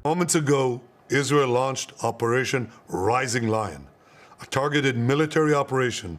Moments ago, Israel launched Operation Rising Lion, a targeted military operation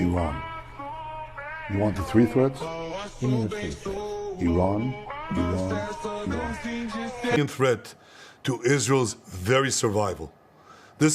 Iran. You want the three threats? Give me the three threats. Iran, Iran. threat to Israel's very survival. This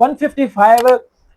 155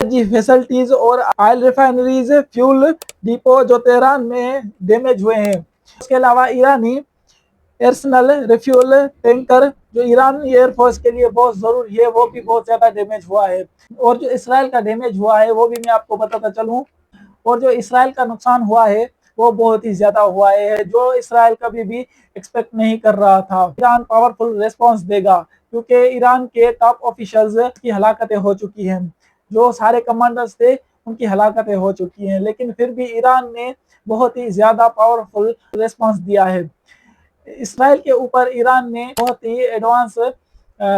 جی facilities اور oil refineries fuel depot جو Tehran میں damage ہوئے ہیں. اس کے علاوہ ایرانی ایرسنل ریفیول tanker جو ایرانی ایئر فورس کے لیے بہت ضروری ہے وہ بھی بہت زیادہ ڈیمیج ہوا ہے. اور جو اسرائیل کا ڈیمیج ہوا ہے وہ بھی میں آپ کو بتاتا چلوں. اور جو اسرائیل کا نقصان ہوا ہے وہ بہت ہی زیادہ ہوا ہے جو اسرائیل کبھی بھی ایکسپیکٹ نہیں کر رہا تھا. ایران پاورفل ریسپانس دے گا کیونکہ ایران کے ٹاپ آفیشلز کی ہلاکتیں ہو چکی ہیں. جو سارے کمانڈرز تھے ان کی ہلاکتیں ہو چکی ہیں لیکن پھر بھی ایران نے بہت ہی زیادہ پاورفل ریسپانس دیا ہے. اسرائیل کے اوپر ایران نے بہت ہی ایڈوانس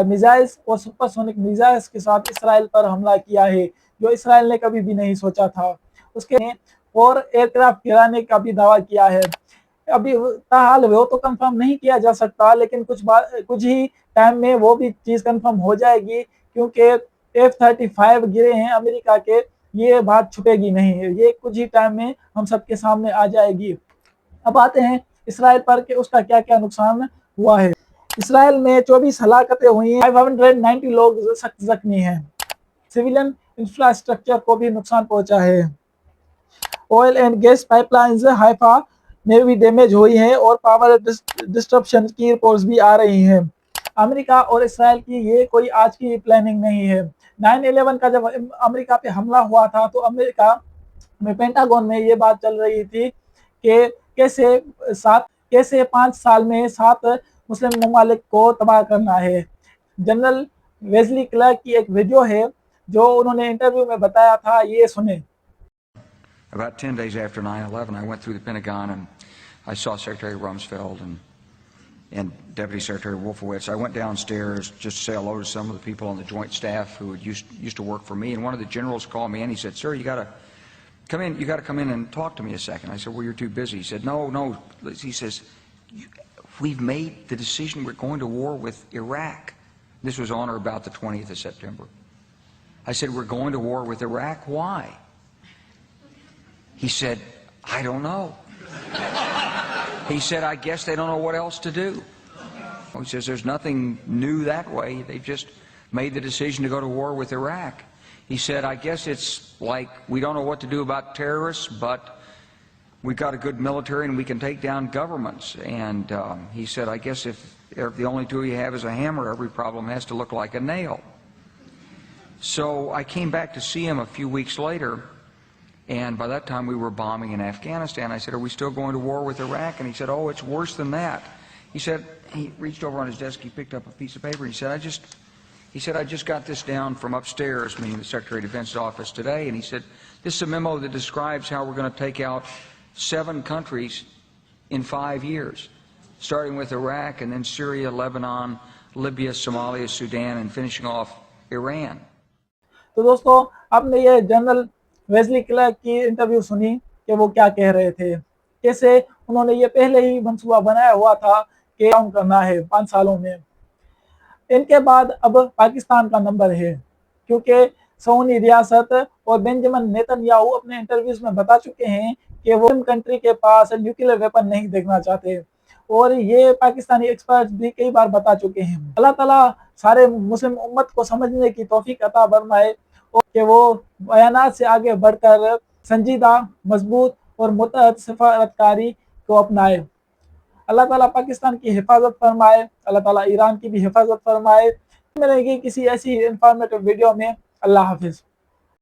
میزائلز اور سپر سونک میزائلز کے ساتھ اسرائیل پر حملہ کیا ہے جو اسرائیل نے کبھی بھی نہیں سوچا تھا. اس کے اور ایئر کرافٹ گرانے کا بھی دعویٰ کیا ہے. ابھی تاحال وہ تو کنفرم نہیں کیا جا سکتا لیکن کچھ ہی ٹائم میں وہ بھی چیز کنفرم ہو جائے گی کیونکہ F-35 گرے ہیں امریکہ کے. یہ بات چھپے گی نہیں, یہ کچھ ہی ٹائم میں ہم سب کے سامنے آ جائے گی. اب آتے ہیں اسرائیل پر کہ اس کا کیا کیا نقصان ہوا ہے. اسرائیل میں 24 ہلاکتیں ہوئی ہیں, 590 لوگ سخت زخمی ہیں. سویلین انفراسٹرکچر کو بھی نقصان پہنچا ہے. Oil and gas pipelines Haifa میں بھی ڈیمیج ہوئی ہیں اور پاور ڈسٹرپشن کی رپورٹس بھی آ رہی ہیں. امریکہ اور اسرائیل کی یہ کوئی آج کی پلاننگ نہیں ہے. 9/11 کا جب امریکہ پہ حملہ ہوا تھا تو امریکہ میں پینٹاگون میں یہ بات چل رہی تھی کہ کیسے 5 سال میں 7 مسلم ممالک کو تباہ کرنا ہے. جنرل ویزلی کلرک کی ایک ویڈیو ہے جو انہوں نے انٹرویو میں بتایا تھا, یہ سنیں. About 10 days after 9/11, I went through the Pentagon and I saw Secretary Rumsfeld and Deputy Secretary Wolfowitz. I went downstairs just to say hello to some of the people on the joint staff who had used to work for me, and one of the generals called me in. He said, "Sir, you got to come in and talk to me a second." I said, "Well, you're too busy." He said, No. He says, "We've made the decision. We're going to war with Iraq." This was on or about the 20th of September. I said, "We're going to war with Iraq. Why?" He said, "I don't know." He said, "I guess they don't know what else to do." He says, "There's nothing new that way. They've just made the decision to go to war with Iraq." He said, "I guess it's like we don't know what to do about terrorists, but we've got a good military and we can take down governments." And he said, "I guess if the only tool you have is a hammer, every problem has to look like a nail." So I came back to see him a few weeks later. And by that time, we were bombing in Afghanistan. I said, "Are we still going to war with Iraq?" And he said, "Oh, it's worse than that." He said, he reached over on his desk, he picked up a piece of paper, and he said, "I just got this down from upstairs," meaning the Secretary of Defense's office today. And he said, "This is a memo that describes how we're going to take out 7 countries in 5 years, starting with Iraq and then Syria, Lebanon, Libya, Somalia, Sudan, and finishing off Iran." تو دوستو آپ نے یہ general ویزلی clerk کی interview سنی کہ وہ کیا کہہ رہے تھے, کیسے انہوں نے یہ پہلے ہی منصوبہ بنایا ہوا تھا کہ کام کرنا ہے 5 سالوں میں. ان کے بعد اب پاکستان کا نمبر ہے کیونکہ سعودی ریاست اور بنجمن نیتن یاہو اپنے انٹرویوز میں بتا چکے ہیں کہ وہ کنٹری کے پاس نیوکلیئر ویپن نہیں دیکھنا چاہتے, اور یہ پاکستانی ایکسپرٹس بھی کئی بار بتا چکے ہیں. اللہ تعالیٰ سارے مسلم امت کو سمجھنے کی توفیق عطا فرمائے اور کہ وہ بیانات سے آگے بڑھ کر سنجیدہ, مضبوط اور متحد سفارتکاری کو اپنائے. اللہ تعالیٰ پاکستان کی حفاظت فرمائے, اللہ تعالیٰ ایران کی بھی حفاظت فرمائے. ملیں گے کسی ایسی انفارمیٹو ویڈیو میں. اللہ حافظ.